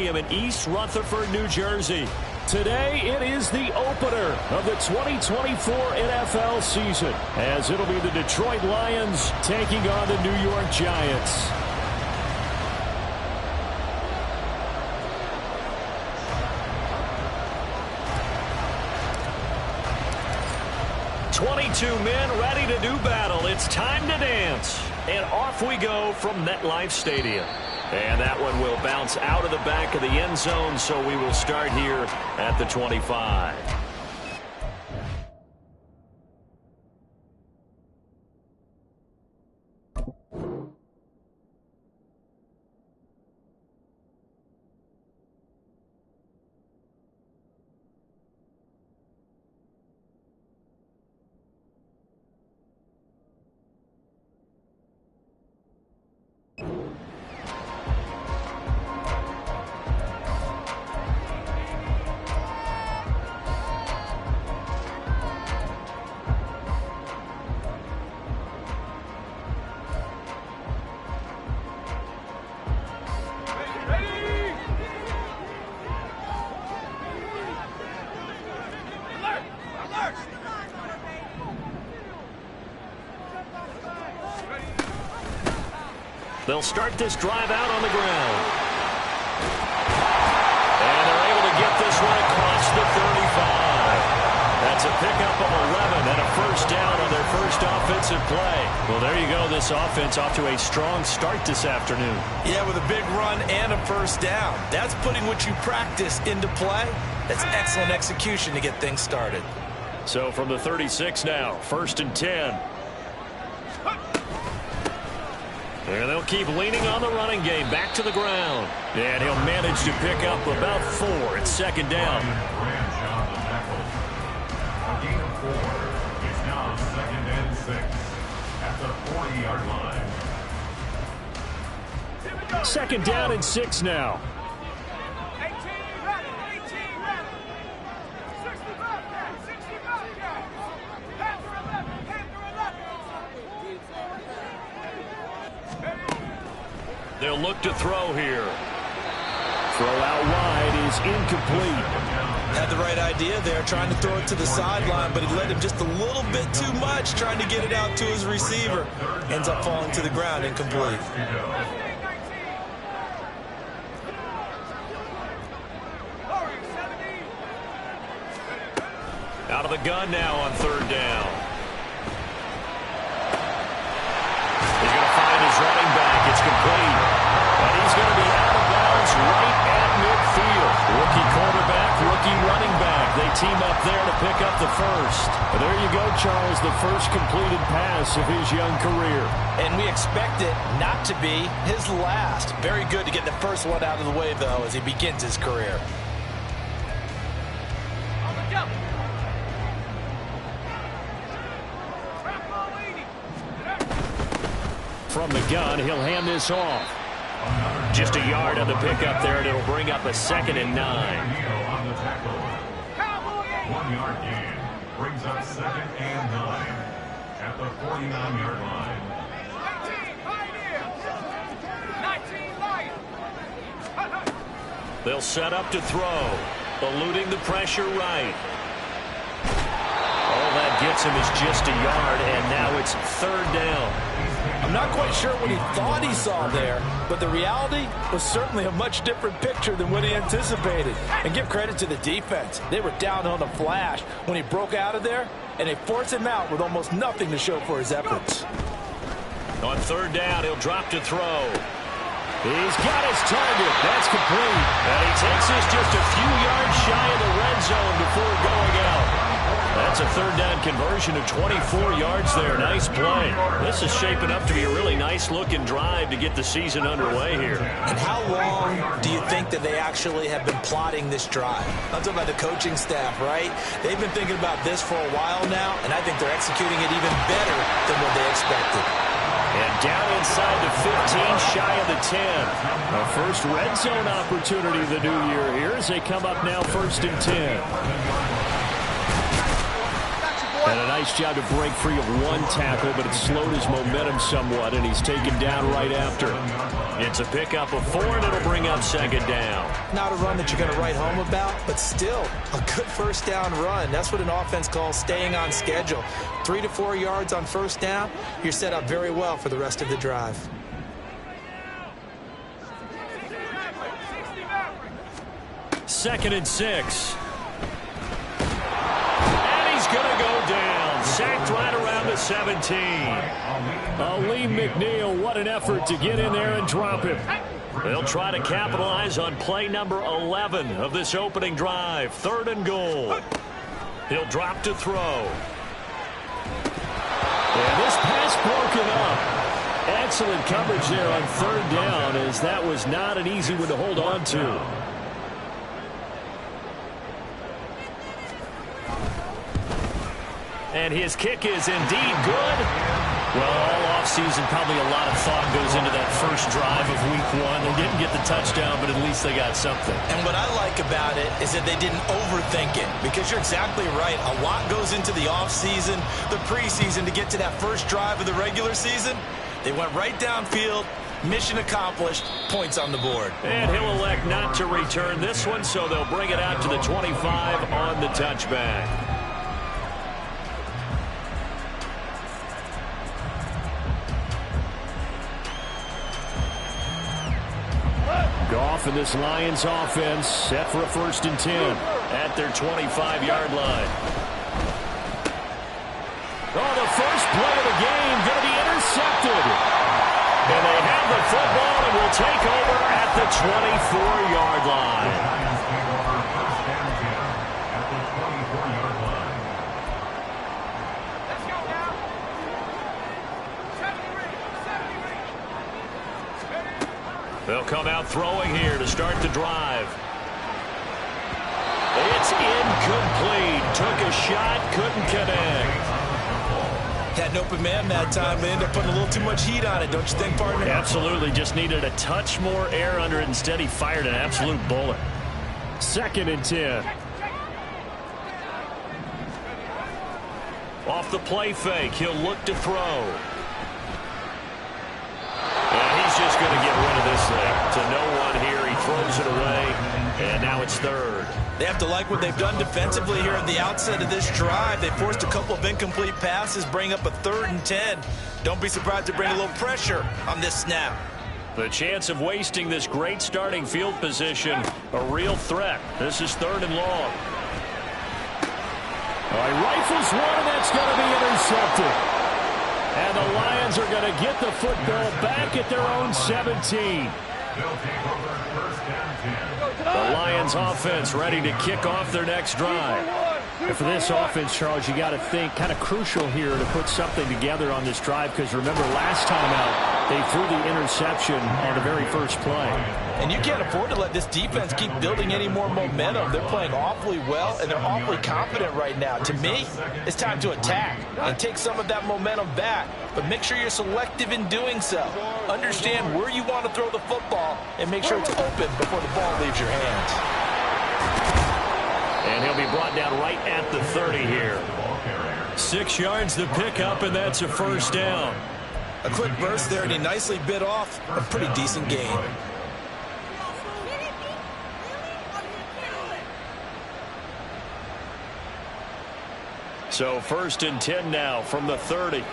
Stadium in East Rutherford, New Jersey. Today, it is the opener of the 2024 NFL season, as it'll be the Detroit Lions taking on the New York Giants. "22 men ready to do battle. It's time to dance." And off we go from MetLife Stadium. And that one will bounce out of the back of the end zone, so we will start here at the 25. They'll start this drive out on the ground. And they're able to get this one across the 35. That's a pickup of 11 and a first down on their first offensive play. Well, there you go. This offense off to a strong start this afternoon. Yeah, with a big run and a first down. That's putting what you practice into play. That's excellent execution to get things started. So from the 36 now, 1st and 10. And they'll keep leaning on the running game. Back to the ground. And he'll manage to pick up about 4. It's 2nd down. A gain of 4. It's now 2nd and 6 at the 40-yard line. 2nd down and 6 now. They'll look to throw here. Throw out wide is incomplete. Had the right idea there, trying to throw it to the sideline, but he led him just a little bit too much, trying to get it out to his receiver. Ends up falling to the ground, incomplete. Out of the gun now on 3rd down. He's going to find his running back. It's complete. And he's going to be out of bounds right at midfield. Rookie quarterback, rookie running back. They team up there to pick up the first. But there you go, Charles, the first completed pass of his young career. And we expect it not to be his last. Very good to get the first one out of the way, though, as he begins his career. From the gun, he'll hand this off. Just a yard on the pickup there, and it'll bring up a 2nd and 9. 1 yard gain brings up 2nd and 9 at the 49-yard line. They'll set up to throw, eluding the pressure right. All that gets him is just a yard, and now it's 3rd down. I'm not quite sure what he thought he saw there, but the reality was certainly a much different picture than what he anticipated. And give credit to the defense. They were down on the flash when he broke out of there, and they forced him out with almost nothing to show for his efforts. On 3rd down, he'll drop to throw. He's got his target. That's complete. And he takes this just a few yards shy of the red zone before going out. That's a 3rd down conversion of 24 yards there. Nice play. This is shaping up to be a really nice-looking drive to get the season underway here. And how long do you think that they actually have been plotting this drive? I'm talking about the coaching staff, right? They've been thinking about this for a while now, and I think they're executing it even better than what they expected. And down inside the 15, shy of the 10. A first red zone opportunity of the new year here as they come up now 1st and 10. And a nice job to break free of one tackle, but it slowed his momentum somewhat, and he's taken down right after. It's a pickup of 4, and it'll bring up second down. Not a run that you're going to write home about, but still a good first down run. That's what an offense calls staying on schedule. 3 to 4 yards on first down, you're set up very well for the rest of the drive. Second and 6. He's going to go down. Sacked right around the 17. Lee McNeil, what an effort to get in there and drop him. They'll try to capitalize on play number 11 of this opening drive. 3rd and goal. He'll drop to throw. And this pass broken up. Excellent coverage there on 3rd down, as that was not an easy one to hold on to. And his kick is indeed good. Well, all offseason, probably a lot of thought goes into that first drive of week 1. They didn't get the touchdown, but at least they got something. And what I like about it is that they didn't overthink it, because you're exactly right. A lot goes into the offseason, the preseason, to get to that first drive of the regular season. They went right downfield. Mission accomplished. Points on the board. And he'll elect not to return this one, so they'll bring it out to the 25 on the touchback. Goff and this Lions offense set for a 1st and 10 at their 25-yard line. Oh, the first play of the game going to be intercepted. And they have the football and will take over at the 24-yard line. They'll come out throwing here to start the drive. It's incomplete. Took a shot, couldn't connect. Had an open man that time. They ended up putting a little too much heat on it, don't you think, partner? Absolutely. Just needed a touch more air under it. Instead, he fired an absolute bullet. 2nd and 10. Off the play fake, he'll look to throw. Just going to get rid of this thing. To no one here. He throws it away, and now it's 3rd. They have to like what they've done defensively here at the outset of this drive. They forced a couple of incomplete passes, bring up a 3rd and 10. Don't be surprised to bring a little pressure on this snap. The chance of wasting this great starting field position, a real threat. This is 3rd and long. All right, rifles one, and that's going to be intercepted. And the Lions are going to get the football back at their own 17. The Lions offense ready to kick off their next drive. And for this offense, Charles, you got to think kind of crucial here to put something together on this drive, because remember last time out, they threw the interception on the very first play. And you can't afford to let this defense keep building any more momentum. They're playing awfully well, and they're awfully confident right now. To me, it's time to attack and take some of that momentum back. But make sure you're selective in doing so. Understand where you want to throw the football, and make sure it's open before the ball leaves your hands. And he'll be brought down right at the 30 here. 6 yards the pickup, and that's a 1st down. A quick burst there, and he nicely bit off a pretty decent gain. So 1st and 10 now from the 30.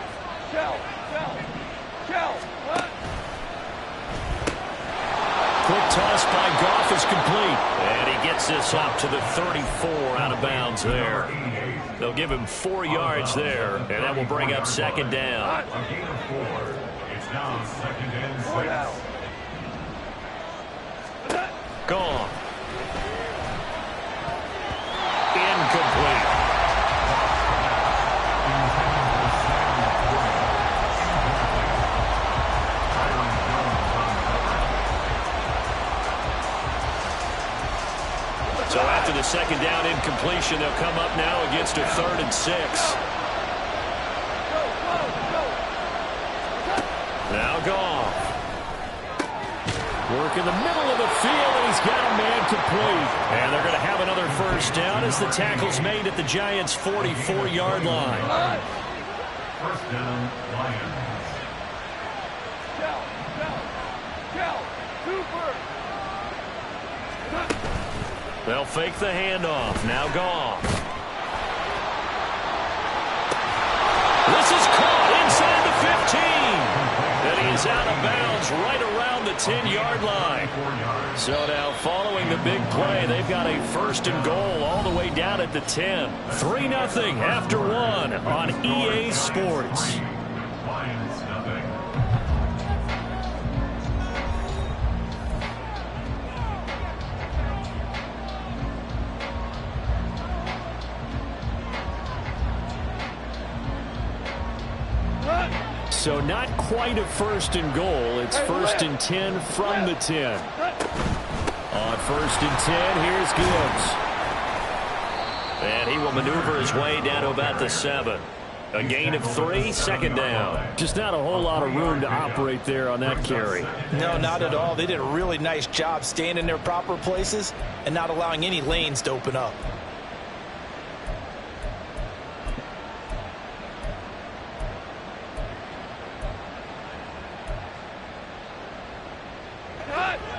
Quick toss by Goff is complete. And he gets this up to the 34 out of bounds there. They'll give him 4 yards there, and that will bring up 2nd down. A gain of 4. It's now 2nd and 6. Gone. Incomplete. So after the 2nd down incompletion, they'll come up now against a 3rd and 6. Now Goff. Work in the middle of the field, and he's got a man incomplete. And they're going to have another first down as the tackle's made at the Giants' 44-yard line. First down, Lions. They'll fake the handoff. Now Goff. This is caught inside the 15. And he's out of bounds right around the 10-yard line. So now following the big play, they've got a first and goal all the way down at the 10. 3-0 after one on EA Sports. Lions, nothing. So not quite a first and goal. It's first and 10 from the 10. On first and 10, here's Gibbs. And he will maneuver his way down to about the 7. A gain of 3, second down. Just not a whole lot of room to operate there on that carry. No, not at all. They did a really nice job staying in their proper places and not allowing any lanes to open up.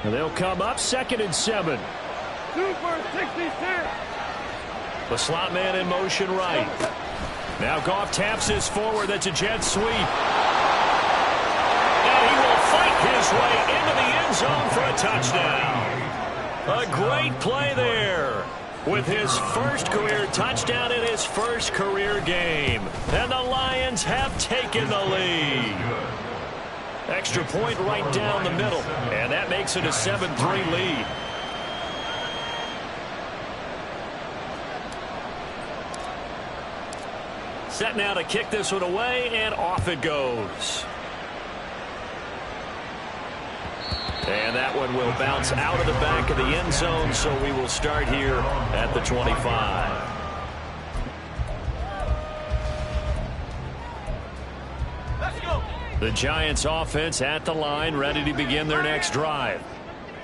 And they'll come up second and 7. Super 66. The slot man in motion right. Now Goff taps this forward. That's a jet sweep. And he will fight his way into the end zone for a touchdown. A great play there with his first career touchdown in his first career game. And the Lions have taken the lead. Extra point right down the middle. And that makes it a 7-3 lead. Set now to kick this one away, and off it goes. And that one will bounce out of the back of the end zone, so we will start here at the 25. The Giants offense at the line, ready to begin their next drive.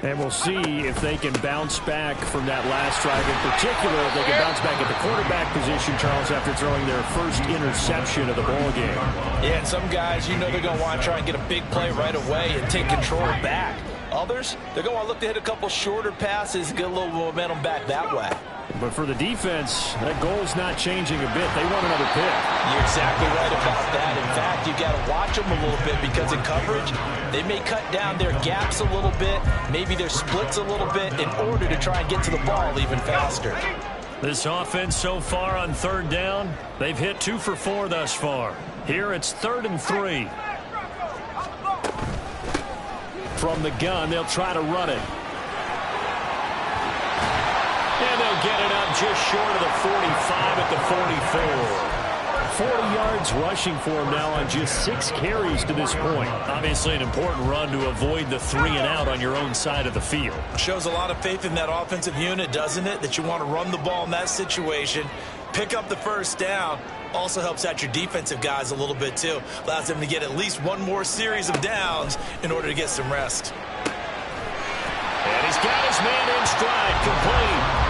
And we'll see if they can bounce back from that last drive. In particular, if they can bounce back at the quarterback position, Charles, after throwing their first interception of the ball game. Yeah, and some guys, you know they're going to want to try and get a big play right away and take control back. Others, they're going to want to look to hit a couple shorter passes, get a little momentum back that way. But for the defense, that goal's not changing a bit. They want another pick. You're exactly right about that. In fact, you got to watch them a little bit because in coverage, they may cut down their gaps a little bit, maybe their splits a little bit in order to try and get to the ball even faster. This offense so far on third down, they've hit 2 for 4 thus far. Here it's 3rd and 3. From the gun, they'll try to run it. And they'll get it up just short of the 45 at the 44. 40 yards rushing for him now on just 6 carries to this point. Obviously an important run to avoid the 3 and out on your own side of the field. Shows a lot of faith in that offensive unit, doesn't it? That you want to run the ball in that situation, pick up the first down. Also helps out your defensive guys a little bit too. Allows them to get at least one more series of downs in order to get some rest. And he's got his man in stride, complete.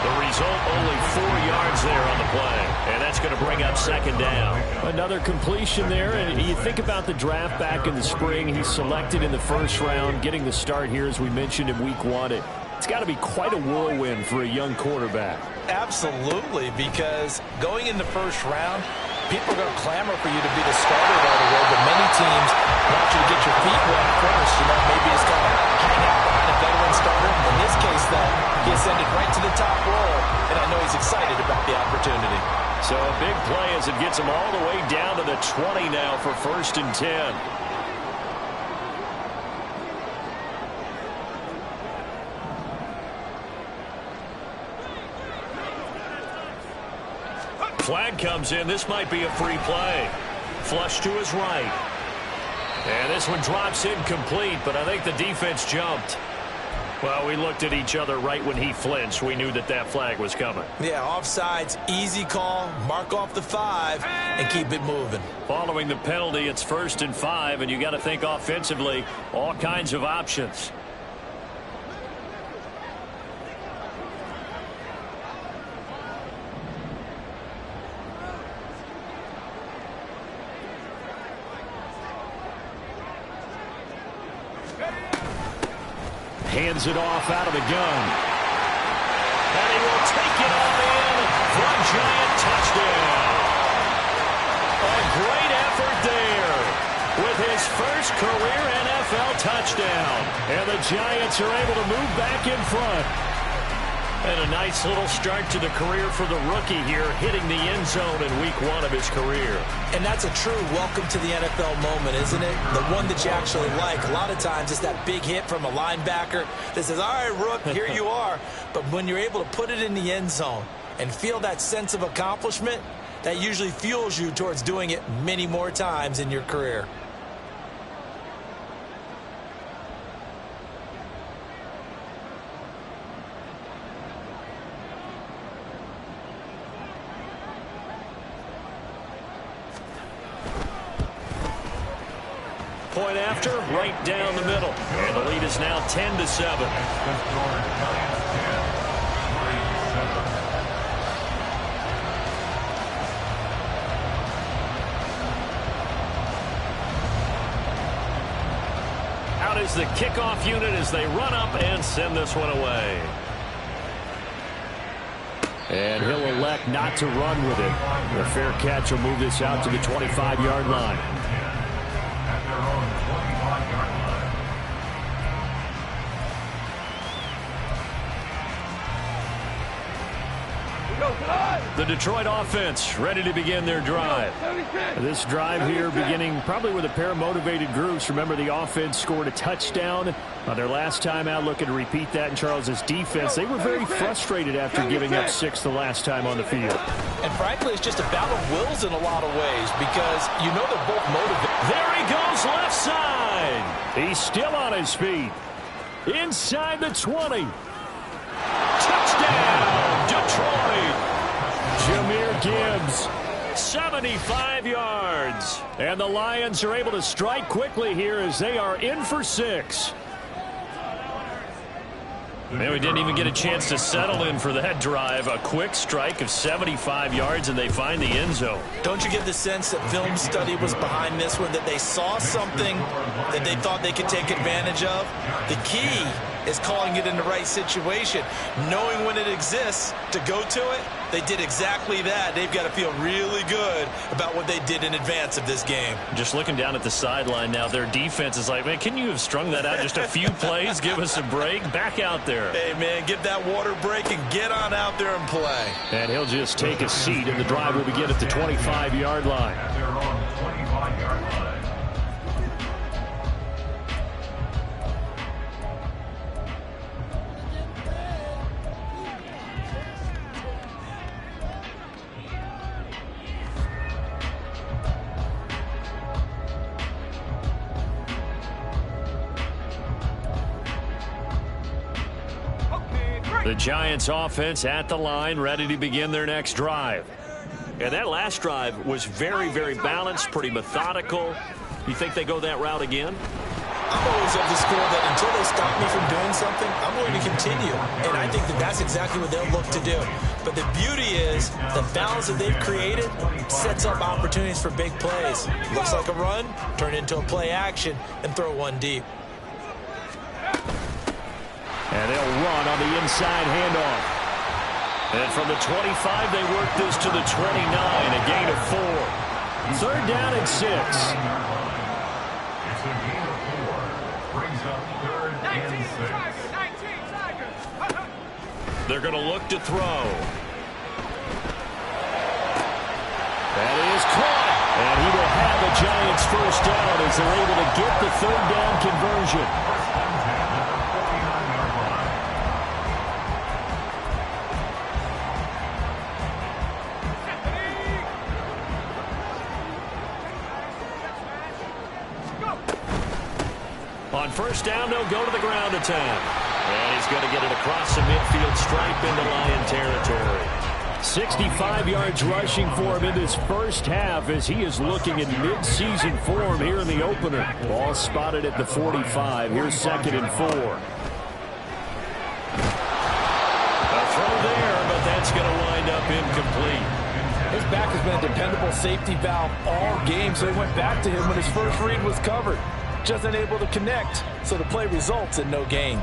The result, only 4 yards there on the play. And that's going to bring up second down. Another completion there. And you think about the draft back in the spring. He's selected in the first round, getting the start here, as we mentioned, in week 1. It's got to be quite a whirlwind for a young quarterback. Absolutely, because going in the first round, people are going to clamor for you to be the starter right away, but many teams want you to get your feet wet first. You know, maybe just kind of hang out behind a veteran starter. In this case, though, he ascended right to the top role, and I know he's excited about the opportunity. So a big play as it gets him all the way down to the 20 now for 1st and 10. Flag comes in. This might be a free play. Flush to his right. And this one drops incomplete, but I think the defense jumped. Well, we looked at each other right when he flinched. We knew that that flag was coming. Yeah, offsides, easy call, mark off the 5, and keep it moving. Following the penalty, it's 1st and 5, and you got to think offensively, all kinds of options. hands it off out of the gun. And he will take it all in for a Giant touchdown. A great effort there with his first career NFL touchdown. And the Giants are able to move back in front. And a nice little start to the career for the rookie here, hitting the end zone in week 1 of his career. And that's a true welcome to the NFL moment, isn't it? The one that you actually like. A lot of times it's that big hit from a linebacker that says, all right, Rook, here you are. But when you're able to put it in the end zone and feel that sense of accomplishment, that usually fuels you towards doing it many more times in your career. Point after, right down the middle. And the lead is now 10-7. Out is the kickoff unit as they run up and send this one away. And he'll elect not to run with it. The fair catch will move this out to the 25-yard line. The Detroit offense ready to begin their drive. This drive here beginning probably with a pair of motivated groups. Remember, the offense scored a touchdown on their last time out. Looking to repeat that in Charles's defense. They were very frustrated after giving up 6 the last time on the field. And frankly, it's just a battle of wills in a lot of ways because you know they're both motivated. There he goes left side. He's still on his feet. Inside the 20. Touchdown, Detroit. Jahmyr Gibbs, 75 yards. And the Lions are able to strike quickly here as they are in for 6. And we didn't even get a chance to settle in for that drive. A quick strike of 75 yards, and they find the end zone. Don't you get the sense that film study was behind this one, that they saw something that they thought they could take advantage of? The key is calling it in the right situation, knowing when it exists to go to it. They did exactly that. They've got to feel really good about what they did in advance of this game. Just looking down at the sideline now, their defense is like, man, can you have strung that out just a few plays? Give us a break. Back out there. Hey, man, give that water break and get on out there and play. And he'll just take a seat, and the drive will begin at the 25-yard line. At their own 25-yard line. The Giants offense at the line, ready to begin their next drive. And that last drive was very, very balanced, pretty methodical. You think they go that route again? I'm always of the school that until they stop me from doing something, I'm going to continue. And I think that that's exactly what they'll look to do. But the beauty is the balance that they've created sets up opportunities for big plays. Looks like a run, turn into a play action, and throw one deep. And they'll run on the inside handoff. And from the 25, they work this to the 29, a gain of 4. 3rd down and 6. It's a gain of 4. Brings up 3rd and 6. They're going to look to throw. That is caught. And he will have the Giants first down as they're able to get the 3rd down conversion. On first down, they'll go to the ground attack. And he's going to get it across the midfield stripe into Lion territory. 65 yards rushing for him in this first half as he is looking in mid-season form here in the opener. Ball spotted at the 45. Here's 2nd and 4. A throw there, but that's going to wind up incomplete. His back has been a dependable safety valve all game, so he went back to him when his first read was covered. Just unable to connect, so the play results in no gain.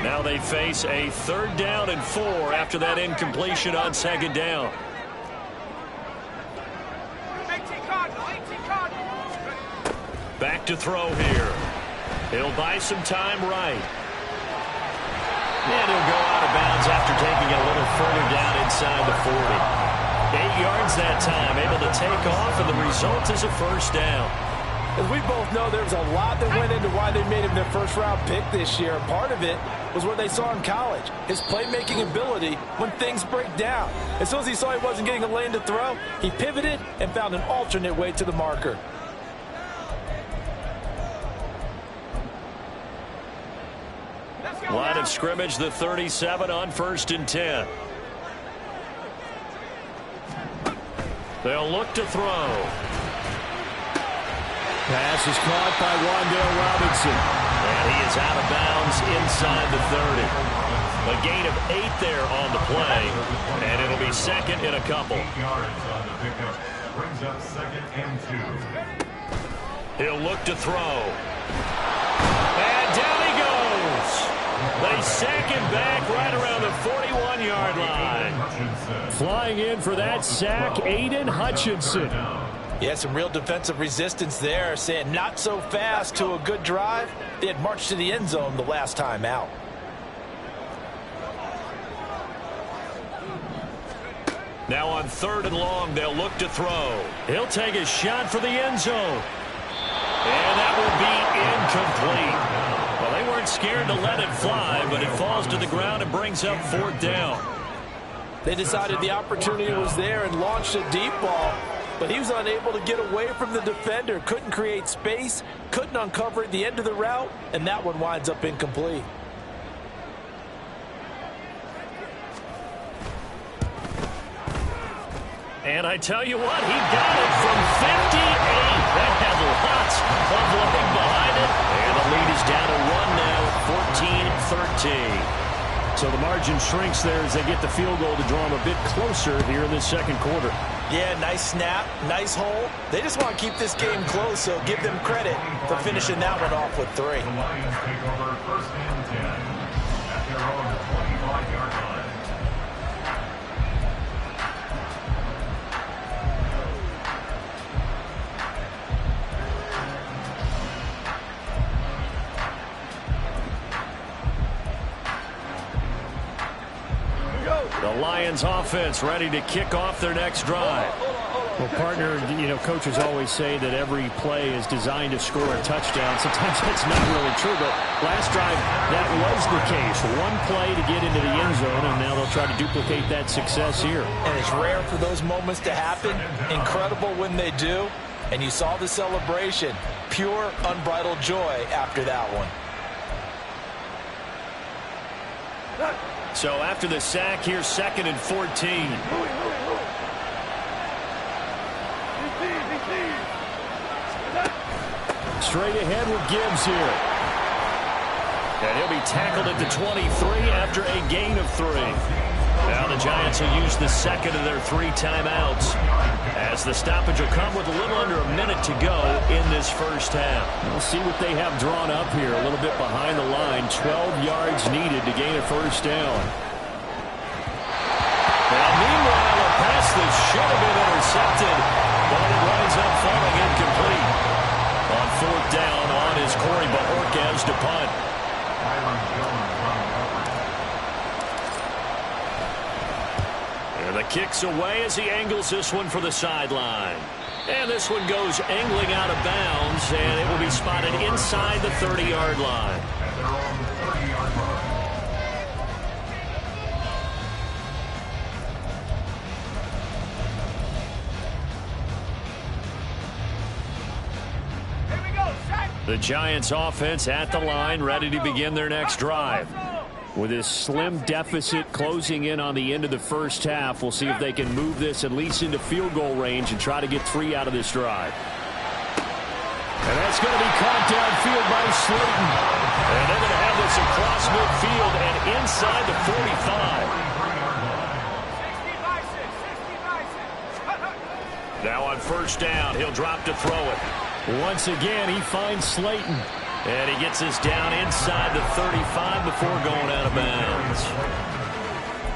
Now they face a 3rd down and 4 after that incompletion on 2nd down. Back to throw here. He'll buy some time right. And he'll go out of bounds after taking it a little further down inside the 40. 8 yards that time, able to take off, and the result is a 1st down. As we both know, there's a lot that went into why they made him their 1st-round pick this year. Part of it was what they saw in college, his playmaking ability when things break down. As soon as he saw he wasn't getting a lane to throw, he pivoted and found an alternate way to the marker. Line of scrimmage, the 37 on 1st and 10. They'll look to throw. Pass is caught by Wan'Dale Robinson. And he is out of bounds inside the 30. A gain of 8 there on the play. And it'll be 2nd and a couple. 8 yards on the pickup. Brings up 2nd and 2. He'll look to throw. And down he goes. They sack him back right around the 41-yard line. Flying in for that sack, Aiden Hutchinson. Yeah, some real defensive resistance there, saying not so fast to a good drive. They had marched to the end zone the last time out. Now on 3rd and long, they'll look to throw. He'll take a shot for the end zone. And that will be incomplete. Well, they weren't scared to let it fly, but it falls to the ground and brings up 4th down. They decided the opportunity was there and launched a deep ball, but he was unable to get away from the defender, couldn't create space, couldn't uncover at the end of the route, and that one winds up incomplete. And I tell you what, he got it from 58. That had lots of leg behind it. And the lead is down to 1 now, 14-13. So the margin shrinks there as they get the field goal to draw them a bit closer here in this 2nd quarter. Yeah, nice snap, nice hole. They just want to keep this game close, so give them credit for finishing that one off with 3. The Lions take over 1st and 10 at their own 25-yard line. The Lions offense ready to kick off their next drive. Well, partner, coaches always say that every play is designed to score a touchdown. Sometimes that's not really true, but last drive, that was the case. One play to get into the end zone, and now they'll try to duplicate that success here. And it's rare for those moments to happen. Incredible when they do. And you saw the celebration. Pure, unbridled joy after that one. So after the sack, here's 2nd and 14. Straight ahead with Gibbs here. And he'll be tackled at the 23 after a gain of 3. Now the Giants will use the 2nd of their 3 timeouts, as the stoppage will come with a little under a minute to go in this 1st half. We'll see what they have drawn up here. A little bit behind the line. 12 yards needed to gain a 1st down. Now meanwhile, a pass that should have been intercepted, but it winds up falling incomplete. On 4th down, on is Corey Bajorquez to punt. And the kick's away as he angles this one for the sideline. And this one goes angling out of bounds, and it will be spotted inside the 30-yard line. The Giants offense at the line, ready to begin their next drive. With this slim deficit closing in on the end of the 1st half, we'll see if they can move this at least into field goal range and try to get 3 out of this drive. And that's going to be caught downfield by Slayton. And they're going to have this across midfield and inside the 45. Now on 1st down, he'll drop to throw it. Once again, he finds Slayton. And he gets us down inside the 35 before going out of bounds.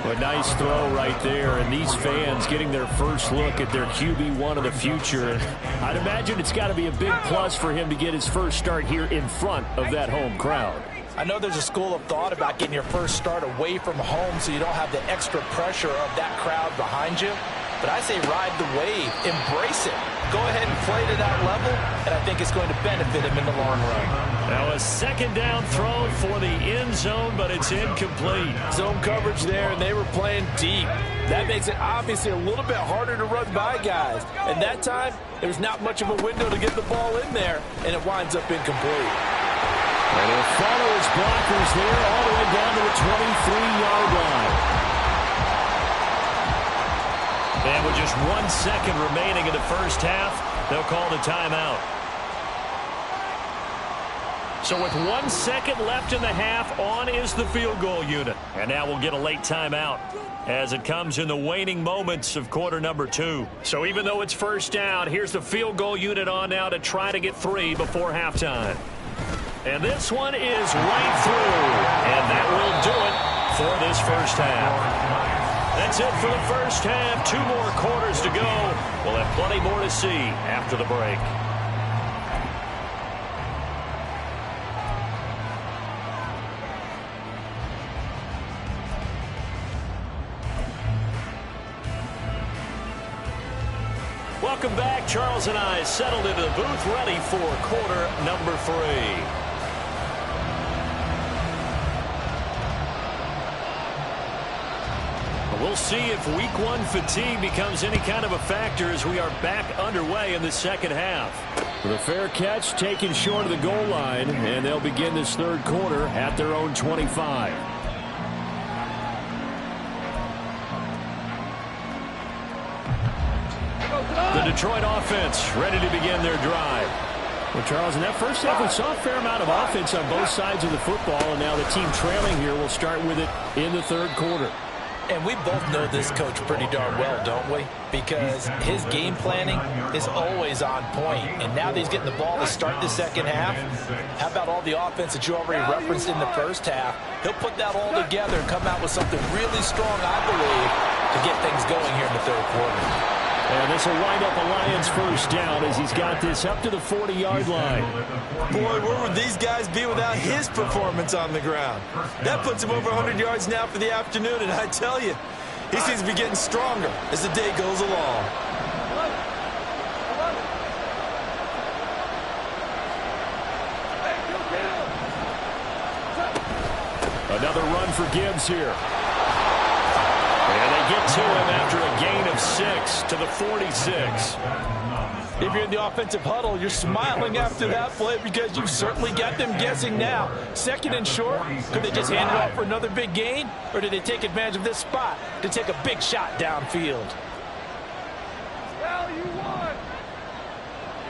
A nice throw right there, and these fans getting their first look at their QB1 of the future. And I'd imagine it's got to be a big plus for him to get his first start here in front of that home crowd. I know there's a school of thought about getting your first start away from home so you don't have the extra pressure of that crowd behind you. But I say ride the wave, embrace it. Go ahead and play to that level, and I think it's going to benefit him in the long run. Now a second down throw for the end zone, but it's incomplete. Zone coverage there, and they were playing deep. That makes it obviously a little bit harder to run by guys. And that time, there's not much of a window to get the ball in there, and it winds up incomplete. And he'll follow his blockers there all the way down to the 23-yard line. And with just 1 second remaining in the first half, they'll call the timeout. So with 1 second left in the half, on is the field goal unit. And now we'll get a late timeout as it comes in the waning moments of quarter number 2. So even though it's first down, here's the field goal unit on now to try to get 3 before halftime. And this one is right through. And that will do it for this first half. That's it for the first half. 2 more quarters to go. We'll have plenty more to see after the break. Welcome back. Charles and I settled into the booth, ready for quarter number 3. We'll see if week 1 fatigue becomes any kind of a factor as we are back underway in the second half. The fair catch taken short of the goal line, and they'll begin this third quarter at their own 25. The Detroit offense ready to begin their drive. Well, Charles, in that first half, we saw a fair amount of offense on both sides of the football, and now the team trailing here will start with it in the third quarter. And we both know this coach pretty darn well, don't we? Because his game planning is always on point. And now that he's getting the ball to start the second half, how about all the offense that you already referenced in the first half? He'll put that all together and come out with something really strong, I believe, to get things going here in the third quarter. And this will wind up a Lions first down as he's got this up to the 40-yard line. Boy, where would these guys be without his performance on the ground? That puts him over 100 yards now for the afternoon, and I tell you, he seems to be getting stronger as the day goes along. Another run for Gibbs here. And they get to him after a gain of 6 to the 46. If you're in the offensive huddle, you're smiling after that play because you've certainly got them guessing now. Second and short, could they just hand it off for another big gain? Or did they take advantage of this spot to take a big shot downfield? Value 1.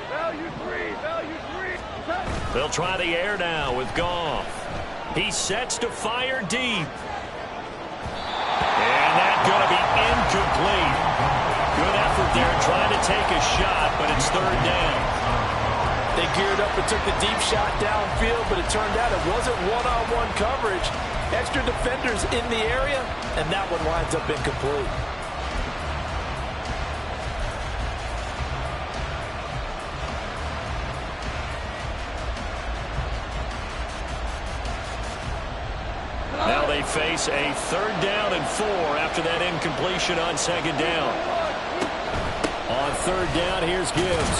Value 3. Value 3. They'll try the air now with Goff. He sets to fire deep. And that's going to be incomplete. Good effort there trying to take a shot, but it's third down. They geared up and took the deep shot downfield, but it turned out it wasn't one-on-one coverage. Extra defenders in the area, and that one winds up incomplete. Now they face a third down and 4 after that incompletion on second down. On third down, here's Gibbs.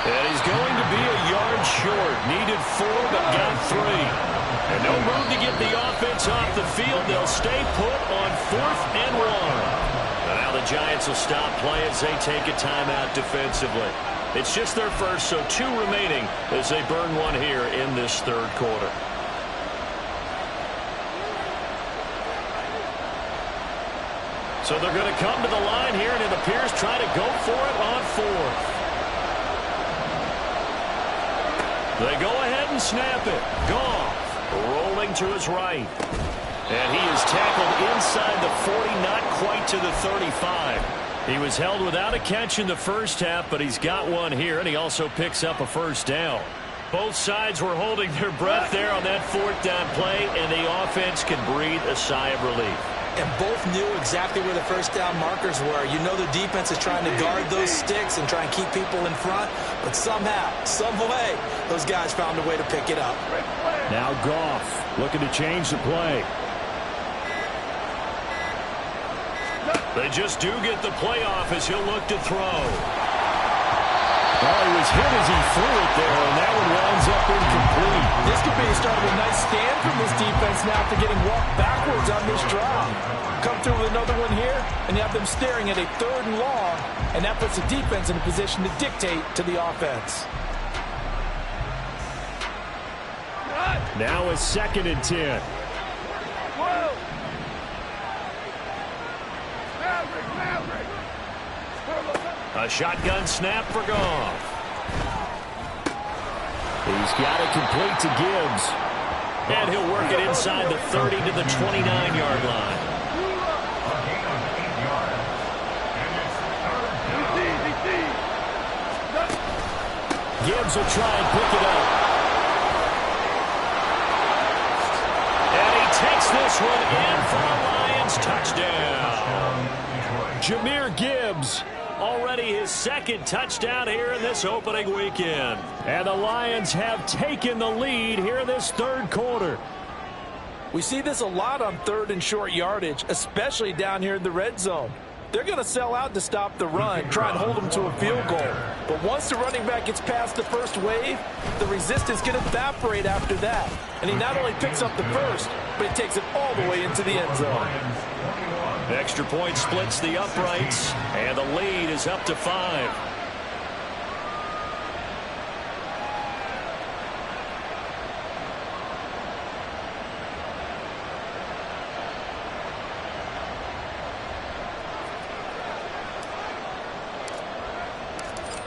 And he's going to be a yard short. Needed 4, but got 3. And no room to get the offense off the field. They'll stay put on 4th and 1. And now the Giants will stop play as they take a timeout defensively. It's just their first, so 2 remaining as they burn 1 here in this third quarter. So they're going to come to the line here, and it appears trying to go for it on 4th. They go ahead and snap it. Goff rolling to his right. And he is tackled inside the 40, not quite to the 35. He was held without a catch in the first half, but he's got one here, and he also picks up a first down. Both sides were holding their breath there on that fourth down play, and the offense can breathe a sigh of relief. And both knew exactly where the first down markers were. You know the defense is trying to guard those sticks and try and keep people in front, but somehow, some way, those guys found a way to pick it up. Now Goff looking to change the play. They just do get the play off as he'll look to throw. Well, he was hit as he threw it there, and that one winds up incomplete. This could be the start of a nice stand from this defense now after getting walked backwards on this drive. Come through with another one here, and you have them staring at a 3rd and long, and that puts the defense in a position to dictate to the offense. Now a 2nd and 10. Whoa! Maverick! A shotgun snap for Goff. He's got it complete to Gibbs. And he'll work it inside the 30 to the 29-yard line. A gain of 8 yards. And it's 3rd down. Gibbs will try and pick it up. And he takes this one in for a Lions touchdown. Jahmyr Gibbs. Already his 2nd touchdown here in this opening weekend. And the Lions have taken the lead here in this 3rd quarter. We see this a lot on 3rd and short yardage, especially down here in the red zone. They're going to sell out to stop the run, try and hold them to a field goal. But once the running back gets past the first wave, the resistance can evaporate after that. And he not only picks up the first, but he takes it all the way into the end zone. Extra point splits the uprights, and the lead is up to 5.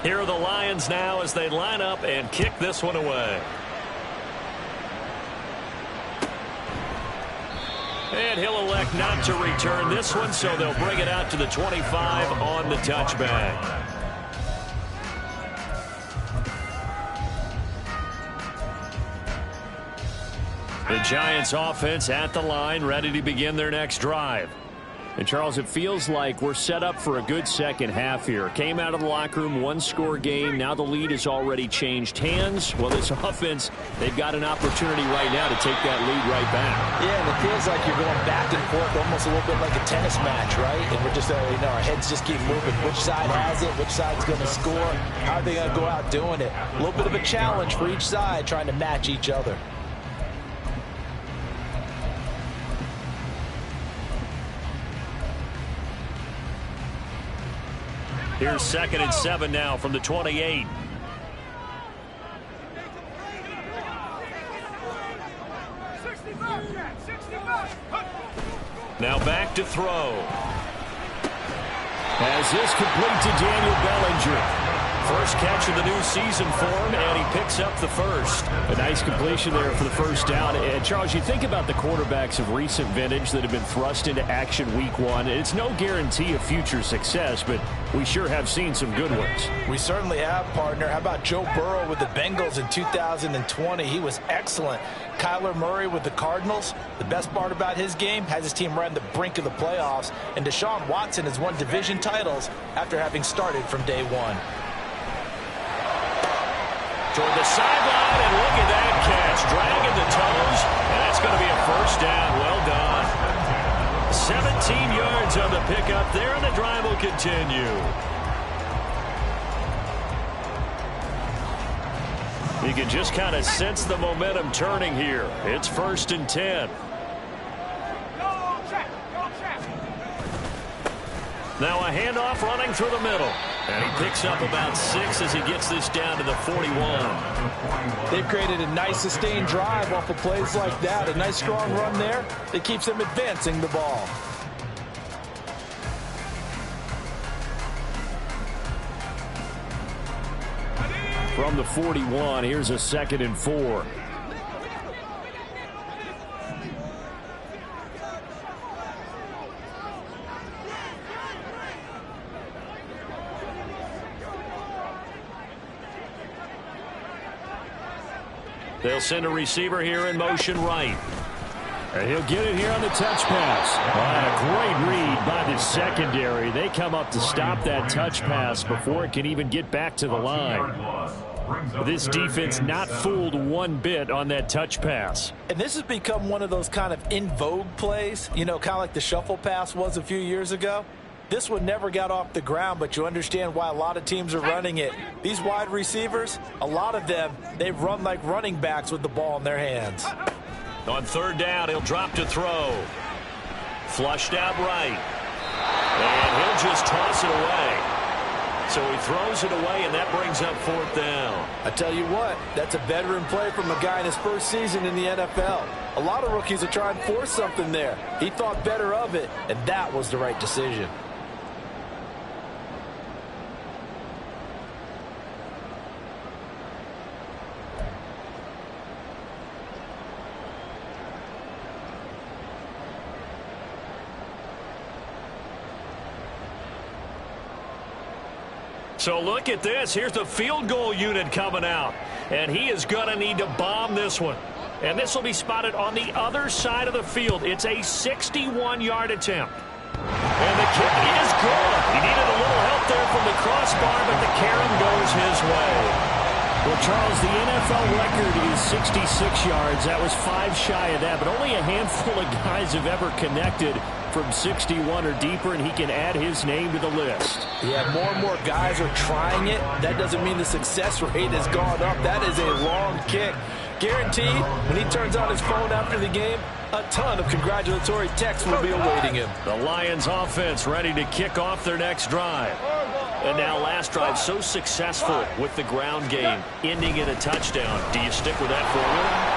Here are the Lions now as they line up and kick this one away. And he'll elect not to return this one, so they'll bring it out to the 25 on the touchback. The Giants offense at the line, ready to begin their next drive. And, Charles, it feels like we're set up for a good second half here. Came out of the locker room, 1-score game. Now the lead has already changed hands. Well, this offense, they've got an opportunity right now to take that lead right back. Yeah, and it feels like you're going back and forth almost a little bit like a tennis match, right? And we're just, our heads just keep moving. Which side has it? Which side's going to score? How are they going to go out doing it? A little bit of a challenge for each side trying to match each other. Here's 2nd and 7 now from the 28. Now back to throw. As this complete to Daniel Bellinger. First catch of the new season for him, and he picks up the first. A nice completion there for the first down. And, Charles, you think about the quarterbacks of recent vintage that have been thrust into action week 1. It's no guarantee of future success, but we sure have seen some good ones. We certainly have, partner. How about Joe Burrow with the Bengals in 2020? He was excellent. Kyler Murray with the Cardinals. The best part about his game, has his team right on the brink of the playoffs. And Deshaun Watson has won division titles after having started from day 1. Toward the sideline, and look at that catch. Dragging the toes, and that's going to be a first down. Well done. 17 yards on the pickup there, and the drive will continue. You can just kind of sense the momentum turning here. It's 1st and 10. Now a handoff running through the middle. And he picks up about 6 as he gets this down to the 41. They've created a nice sustained drive off of plays like that. A nice strong run there that keeps them advancing the ball. From the 41, here's a 2nd and 4. They'll send a receiver here in motion right. And he'll get it here on the touch pass. A great read by the secondary. They come up to stop that touch pass before it can even get back to the line. This defense not fooled one bit on that touch pass. And this has become one of those kind of in vogue plays, you know, kind of like the shuffle pass was a few years ago. This one never got off the ground, but you understand why a lot of teams are running it. These wide receivers, a lot of them, they've run like running backs with the ball in their hands. On third down, he'll drop to throw. Flushed out right. And he'll just toss it away. So he throws it away, and that brings up fourth down. I tell you what, that's a veteran play from a guy in his first season in the NFL. A lot of rookies are trying to force something there. He thought better of it, and that was the right decision. So look at this. Here's the field goal unit coming out. And he is going to need to bomb this one. And this will be spotted on the other side of the field. It's a 61-yard attempt. And the kick is good. He needed a little help there from the crossbar, but the carom goes his way. Well, Charles, the NFL record is 66 yards. That was 5 shy of that, but only a handful of guys have ever connected from 61 or deeper, and he can add his name to the list. Yeah, more and more guys are trying it. That doesn't mean the success rate has gone up. That is a long kick. Guaranteed, when he turns on his phone after the game, a ton of congratulatory texts will be awaiting him. The Lions offense ready to kick off their next drive. And now last drive so successful with the ground game, ending in a touchdown. Do you stick with that formula?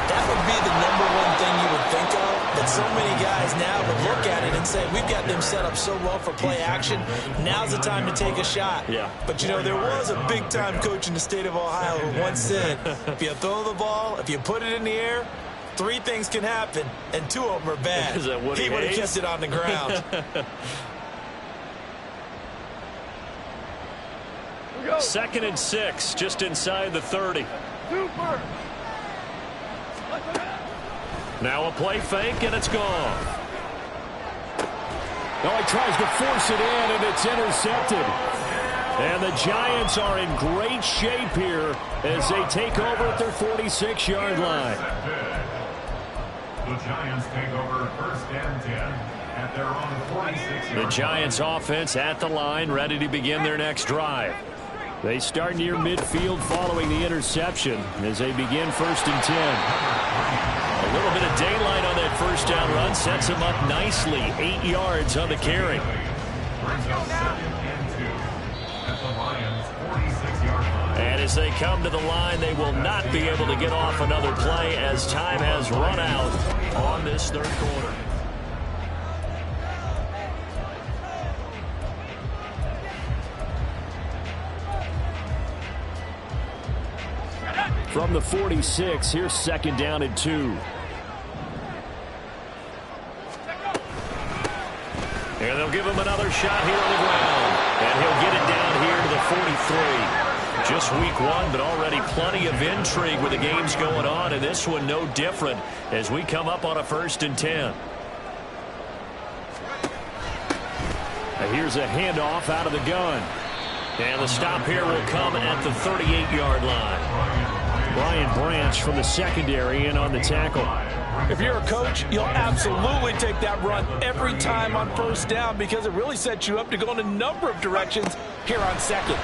That would be the #1 thing you would think of, that so many guys now would look at it and say, we've got them set up so well for play action, now's the time to take a shot. Yeah. But, you know, there was a big-time coach in the state of Ohio who once said, if you throw the ball, if you put it in the air, 3 things can happen, and 2 of them are bad. Is that Woody He would have Hayes? kept it on the ground. 2nd and 6, just inside the 30. Super. Now a play fake, and it's gone. No, he tries to force it in, and it's intercepted. And the Giants are in great shape here as they take over at their 46-yard line. The Giants take over 1st and 10 at their own 46-yard. The Giants offense at the line, ready to begin their next drive. They start near midfield following the interception as they begin 1st and 10. A little bit of daylight on that first down run sets him up nicely. 8 yards on the carry. Brings up 2nd and 2 at the Lions' 46-yard line. And as they come to the line, they will not be able to get off another play as time has run out on this 3rd quarter. From the 46, here's 2nd down and 2. And they'll give him another shot here on the ground. And he'll get it down here to the 43. Just week 1, but already plenty of intrigue with the games going on. And this one no different as we come up on a 1st and 10. And here's a handoff out of the gun. And the stop here will come at the 38-yard line. Brian Branch from the secondary in on the tackle. If you're a coach, you'll absolutely take that run every time on 1st down because it really sets you up to go in a number of directions here on 2nd.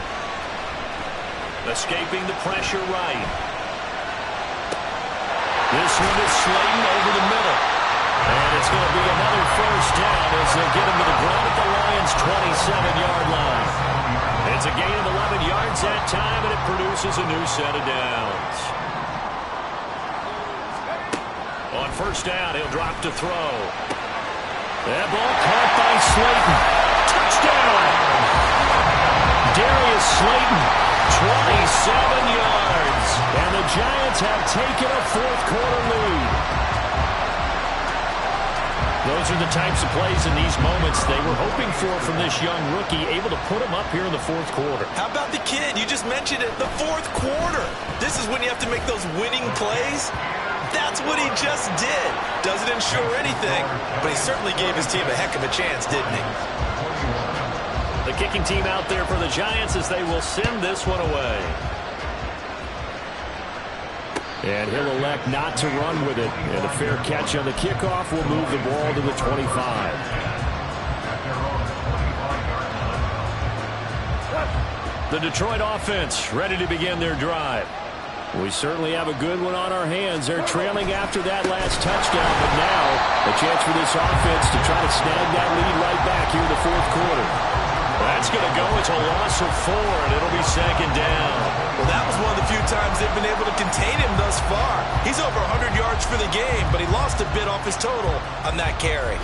Escaping the pressure right. This one is Slayton over the middle. And it's going to be another 1st down as they get him to the ground at the Lions' 27-yard line. It's a gain of 11 yards that time, and it produces a new set of downs. On 1st down, he'll drop to throw. That ball caught by Slayton. Touchdown! Darius Slayton, 27 yards. And the Giants have taken a 4th quarter lead. Those are the types of plays in these moments they were hoping for from this young rookie, able to put him up here in the 4th quarter. How about the kid? You just mentioned it, the 4th quarter. This is is when you have to make those winning plays. That's what he just did. Doesn't ensure anything, but he certainly gave his team a heck of a chance, didn't he? The kicking team out there for the Giants as they will send this one away. And he'll elect not to run with it. And a fair catch on the kickoff will move the ball to the 25. The Detroit offense ready to begin their drive. We certainly have a good one on our hands. They're trailing after that last touchdown, but now a chance for this offense to try to snag that lead right back here in the fourth quarter. That's going to go into a loss of 4, and it'll be second down. Well, that was one of the few times they've been able to contain him thus far. He's over 100 yards for the game, but he lost a bit off his total on that carry.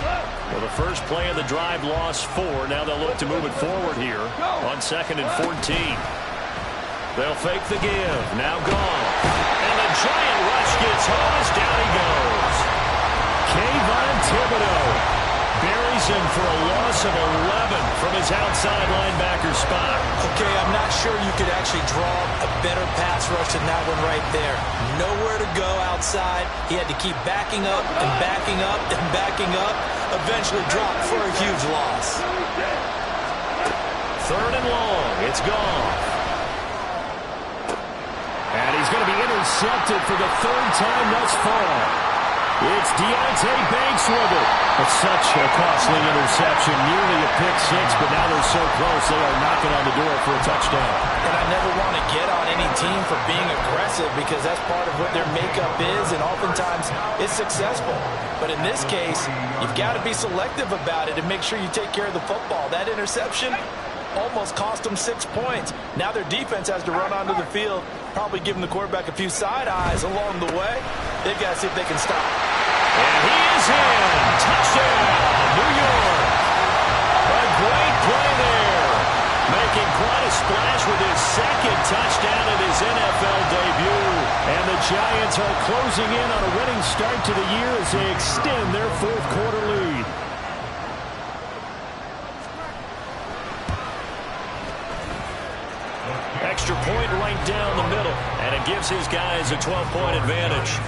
Well, the first play of the drive lost 4. Now they'll look to move it forward here on 2nd and 14. They'll fake the give. Now gone. And the giant rush gets home as down he goes. Kayvon Thibodeau buries him for a loss of 11 from his outside linebacker spot. Okay, I'm not sure you could actually draw a better pass rush than that one right there. Nowhere to go outside. He had to keep backing up and backing up and backing up. Eventually dropped for a huge loss. 3rd and long. It's gone. And he's going to be intercepted for the 3rd time thus far. It's Deontay Banks with it. But such a costly interception. Nearly a pick 6, but now they're so close they are knocking on the door for a touchdown. And I never want to get on any team for being aggressive because that's part of what their makeup is, and oftentimes it's successful. But in this case, you've got to be selective about it and make sure you take care of the football. That interception almost cost them 6 points. Now their defense has to run onto the field, probably giving the quarterback a few side eyes along the way. They've got to see if they can stop. And he is in. Touchdown, New York. A great play there. Making quite a splash with his 2nd touchdown in his NFL debut. And the Giants are closing in on a winning start to the year as they extend their 4th quarter lead. Extra point right down the middle, and it gives his guys a 12-point advantage.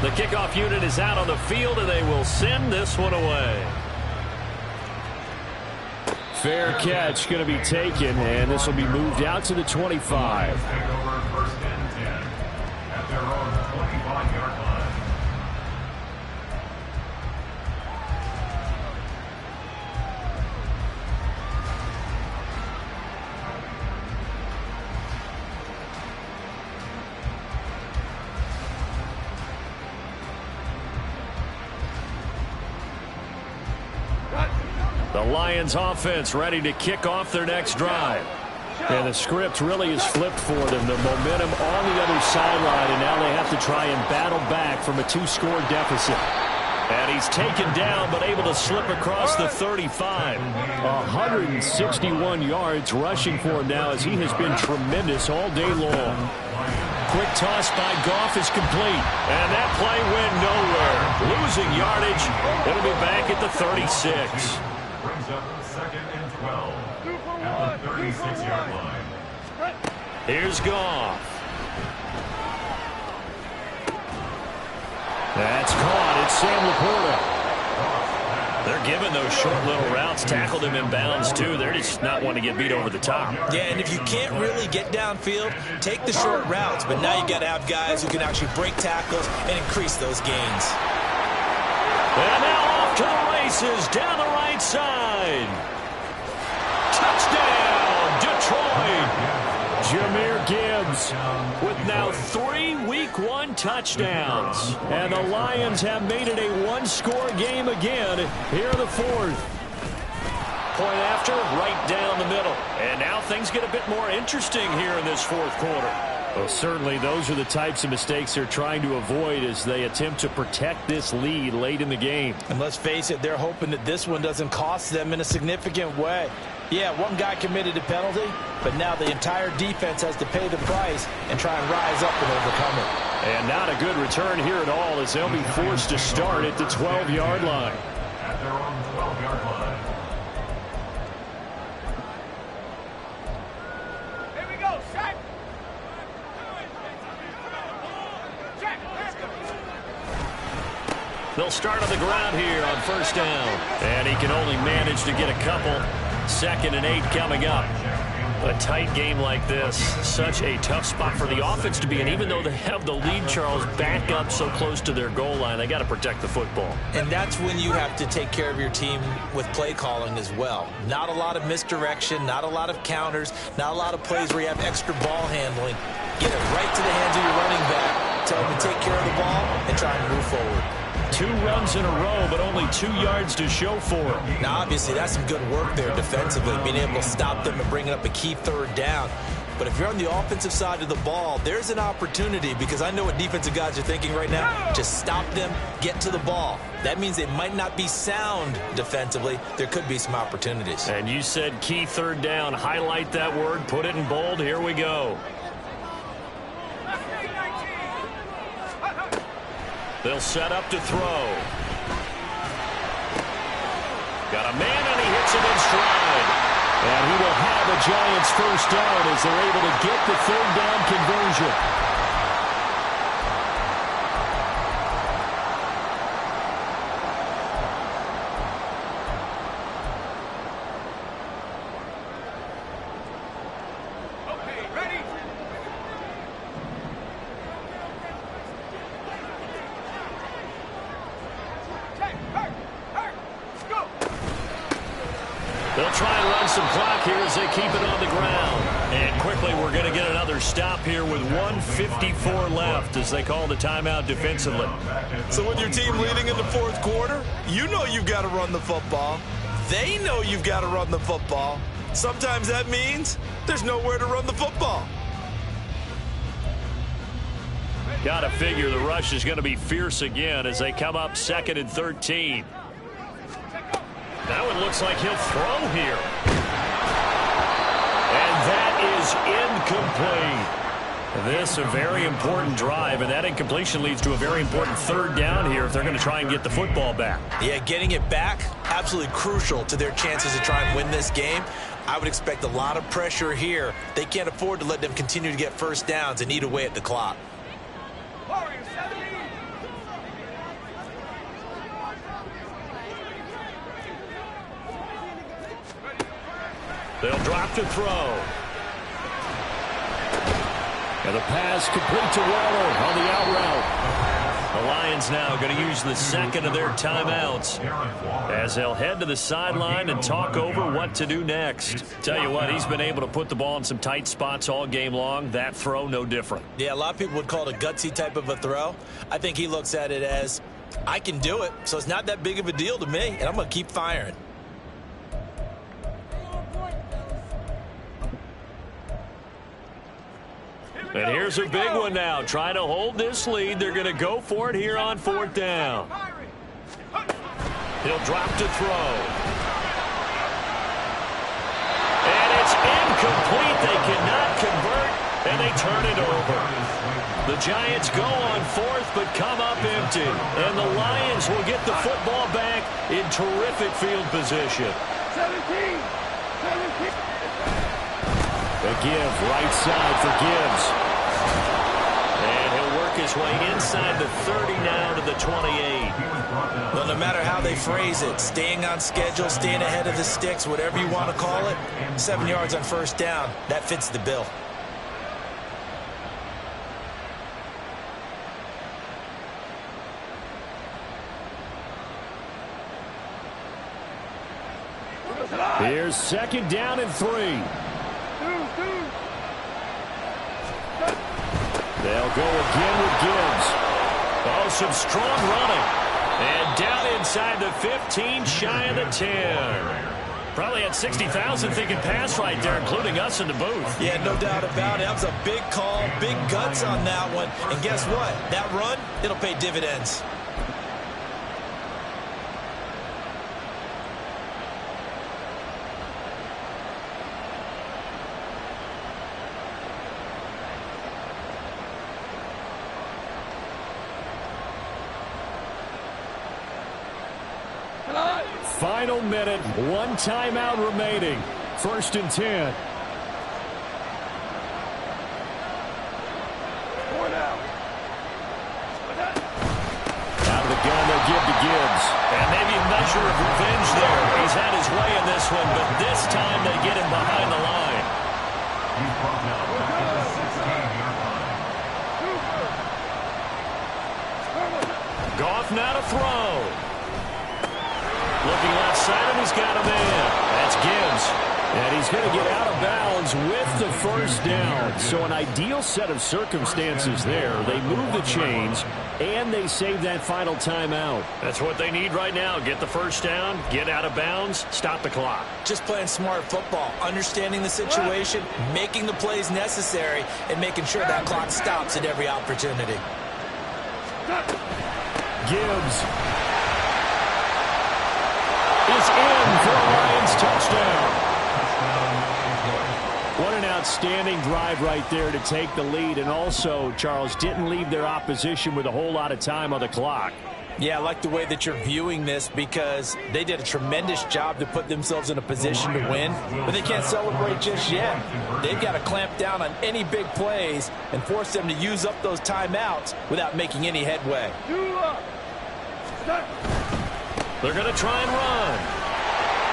The kickoff unit is out on the field, and they will send this one away. Fair catch going to be taken, and this will be moved out to the 25. At their own 25-yard line. The Lions offense ready to kick off their next drive. And the script really is flipped for them. The momentum on the other sideline, and now they have to try and battle back from a 2-score deficit. And he's taken down, but able to slip across the 35. 161 yards rushing for him now as he has been tremendous all day long. Quick toss by Goff is complete. And that play went nowhere. Losing yardage. It'll be back at the 36. Brings up 2nd and 12 at the 36-yard line. Here's Goff. That's caught. It's Sam Laporta. They're giving those short little routes. Tackled him in bounds, too. They're just not wanting to get beat over the top. Yeah, and if you can't really get downfield, take the short routes. But now you got to have guys who can actually break tackles and increase those gains. And now off to the races down the right side. Touchdown, Detroit. Jahmyr Gibbs with now 3 Week 1 touchdowns. And the Lions have made it a 1-score game again here in the 4th. Point after, right down the middle. And now things get a bit more interesting here in this 4th quarter. Well, certainly those are the types of mistakes they're trying to avoid as they attempt to protect this lead late in the game. And let's face it, they're hoping that this one doesn't cost them in a significant way. Yeah, one guy committed a penalty, but now the entire defense has to pay the price and try and rise up and overcome it. And not a good return here at all as they'll be forced to start at the 12-yard line. At their own 12-yard line. Here we go, They'll start on the ground here on first down. And he can only manage to get a couple. 2nd and 8 coming up. A tight game like this, such a tough spot for the offense to be in. Even though they have the lead, Charles, back up so close to their goal line, they got to protect the football. And that's when you have to take care of your team with play calling as well. Not a lot of misdirection, not a lot of counters, not a lot of plays where you have extra ball handling. Get it right to the hands of your running back. Tell them to take care of the ball and try and move forward. 2 runs in a row, but only 2 yards to show for it. Now, obviously, that's some good work there defensively, being able to stop them and bringing up a key 3rd down. But if you're on the offensive side of the ball, there's an opportunity, because I know what defensive guys are thinking right now. Just stop them, get to the ball. That means they might not be sound defensively. There could be some opportunities. And you said key 3rd down. Highlight that word, put it in bold. Here we go. They'll set up to throw. Got a man, and he hits him in stride. And he will have a Giants first down as they're able to get the 3rd down conversion. They'll try and run some clock here as they keep it on the ground. And quickly, we're going to get another stop here with 1:54 left as they call the timeout defensively. So with your team leading in the 4th quarter, you know you've got to run the football. They know you've got to run the football. Sometimes that means there's nowhere to run the football. Got to figure the rush is going to be fierce again as they come up 2nd and 13. That one looks like he'll throw here. And that is incomplete. This a very important drive, and that incompletion leads to a very important 3rd down here if they're going to try and get the football back. Yeah, getting it back, absolutely crucial to their chances to try and win this game. I would expect a lot of pressure here. They can't afford to let them continue to get first downs and eat away at the clock. They'll drop to throw. And the pass complete to Waller on the out route. The Lions now going to use the 2nd of their timeouts as they'll head to the sideline and talk over what to do next. Tell you what, he's been able to put the ball in some tight spots all game long. That throw, no different. Yeah, a lot of people would call it a gutsy type of a throw. I think he looks at it as, I can do it, so it's not that big of a deal to me, and I'm going to keep firing. And here's a big one now. Trying to hold this lead. They're going to go for it here on 4th down. He'll drop to throw. And it's incomplete. They cannot convert, and they turn it over. The Giants go on 4th, but come up empty. And the Lions will get the football back in terrific field position. 17. The give, right side for Gibbs. And he'll work his way inside the 30 now to the 28. Well, no matter how they phrase it, staying on schedule, staying ahead of the sticks, whatever you want to call it, 7 yards on first down, that fits the bill. Here's 2nd down and 3. They'll go again with Gibbs. Oh, some strong running. And down inside the 15, shy of the 10. Probably had 60,000 thinking pass right there, including us in the booth. Yeah, no doubt about it. That was a big call, big guts on that one. And guess what? That run, it'll pay dividends. Final minute, 1 timeout remaining. 1st and 10. Out of the gun, they'll give to measure of revenge there. He's had his way in this one, but this time they get him behind the line. He's brought down back at the 16-yard line. Goff now to throw. Looking left side, and he's got a man. That's Gibbs. And he's going to get out of bounds with the first down. So an ideal set of circumstances there. They move the chains, and they save that final timeout. That's what they need right now. Get the first down, get out of bounds, stop the clock. Just playing smart football, understanding the situation, making the plays necessary, and making sure that clock stops at every opportunity. Gibbs is in for a Lions touchdown. What an outstanding drive right there to take the lead. And also, Charles, didn't leave their opposition with a whole lot of time on the clock. Yeah, I like the way that you're viewing this because they did a tremendous job to put themselves in a position to win, but they can't celebrate just yet. They've got to clamp down on any big plays and force them to use up those timeouts without making any headway. They're going to try and run.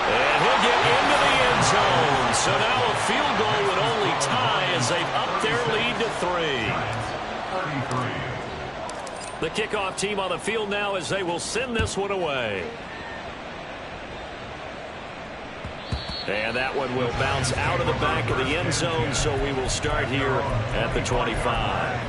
And he'll get into the end zone. So now a field goal would only tie as they've upped their lead to 3. The kickoff team on the field now as they will send this one away. And that one will bounce out of the back of the end zone, so we will start here at the 25.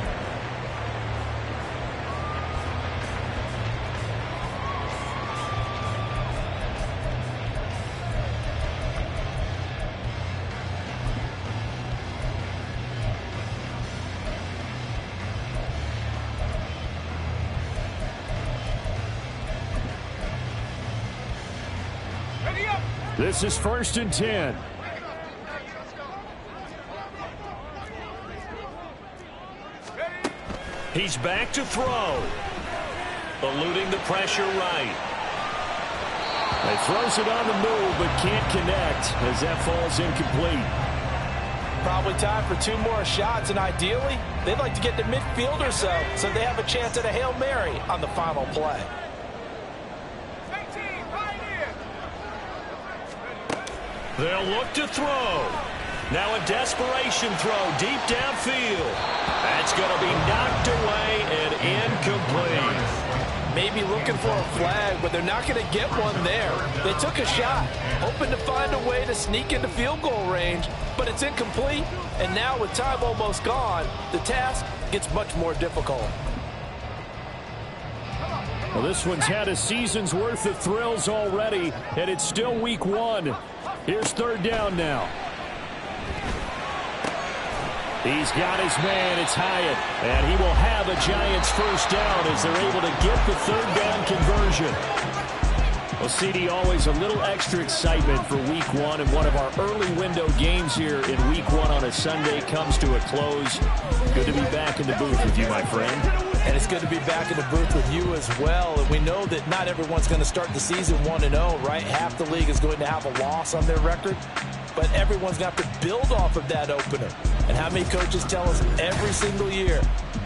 This is 1st and 10. He's back to throw. Eluding the pressure right. He throws it on the move but can't connect as that falls incomplete. Probably time for 2 more shots, and ideally, they'd like to get to midfield or so they have a chance at a Hail Mary on the final play. They'll look to throw. Now a desperation throw deep downfield. That's going to be knocked away and incomplete. Maybe looking for a flag, but they're not going to get one there. They took a shot, hoping to find a way to sneak into field goal range, but it's incomplete. And now with time almost gone, the task gets much more difficult. Well, this one's had a season's worth of thrills already, and it's still week 1. Here's 3rd down now. He's got his man. It's Hyatt. And he will have a Giants first down as they're able to get the 3rd down conversion. Well, CD, always a little extra excitement for week 1. And one of our early window games here in week 1 on a Sunday comes to a close. Good to be back in the booth with you, my friend. And it's good to be back in the booth with you as well. And we know that not everyone's going to start the season 1-0, right? Half the league is going to have a loss on their record. But everyone's going to have to build off of that opener. And how many coaches tell us every single year,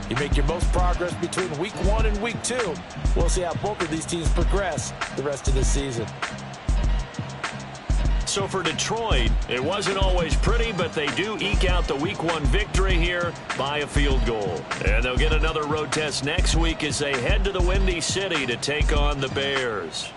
you make your most progress between week 1 and week 2. We'll see how both of these teams progress the rest of this season. So for Detroit, it wasn't always pretty, but they do eke out the week 1 victory here by a field goal. And they'll get another road test next week as they head to the Windy City to take on the Bears.